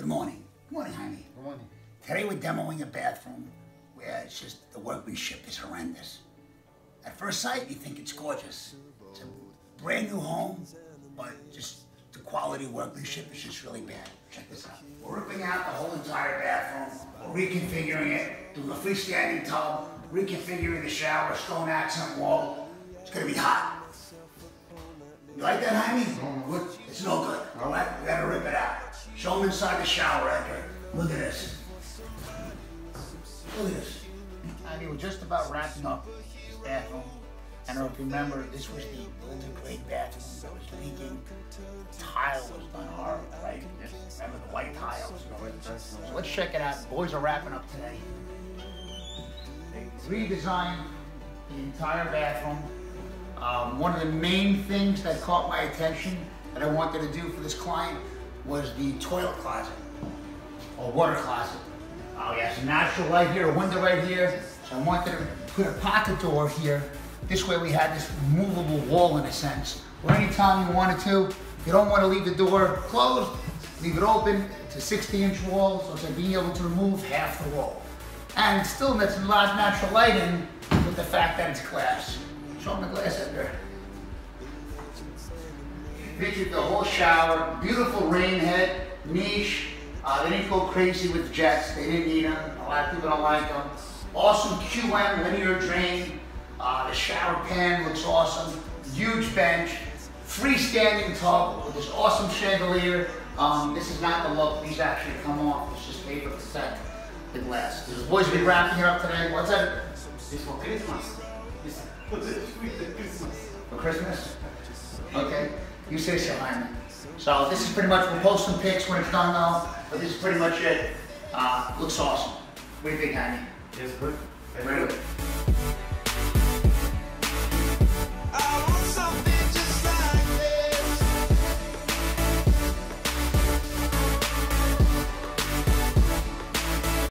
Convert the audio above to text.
Good morning. Good morning, Jaime. Good morning. Today we're demoing a bathroom where it's just the workmanship is horrendous. At first sight, you think it's gorgeous. It's a brand new home, but just the quality workmanship is just really bad. Check this out. We're ripping out the whole entire bathroom. We're reconfiguring it, doing a freestanding tub, reconfiguring the shower, stone accent wall. It's gonna be hot. You like that, Jaime? Good. It's no good, all right? We gotta rip it out. Show them inside the shower, Edgar. Look at this. Look at this. Jaime, we're just about wrapping up this bathroom. I don't know if you remember, this was the older grade bathroom that was leaking. The tile was done horrible, right? Remember the white tiles? So let's check it out. The boys are wrapping up today. They redesigned the entire bathroom. One of the main things that caught my attention that I wanted to do for this client was the toilet closet, or water closet. Oh yes, a natural light here, a window right here. So I wanted to put a pocket door here. This way we had this movable wall in a sense, where anytime you wanted to, you don't want to leave the door closed, leave it open. It's a 60-inch wall, so it's like being able to remove half the wall. And still that's a lot of natural light in with the fact that it's glass. Show them the glass in there. Pictured the whole shower, beautiful rain head, niche. They didn't go crazy with jets, they didn't need them. A lot of people don't like them. Awesome QM linear drain. The shower pan looks awesome. Huge bench, freestanding tub with this awesome chandelier. This is not the look, these actually come off. It's just paper to protect the glass. The boys will be wrapping it up today. What's that? It's for Christmas. For Christmas? Okay. You say so, Jaime. So this is pretty much, we'll post some pics when it's done though, but this is pretty much it. Looks awesome. What do you think, Jaime? It's good. Very good.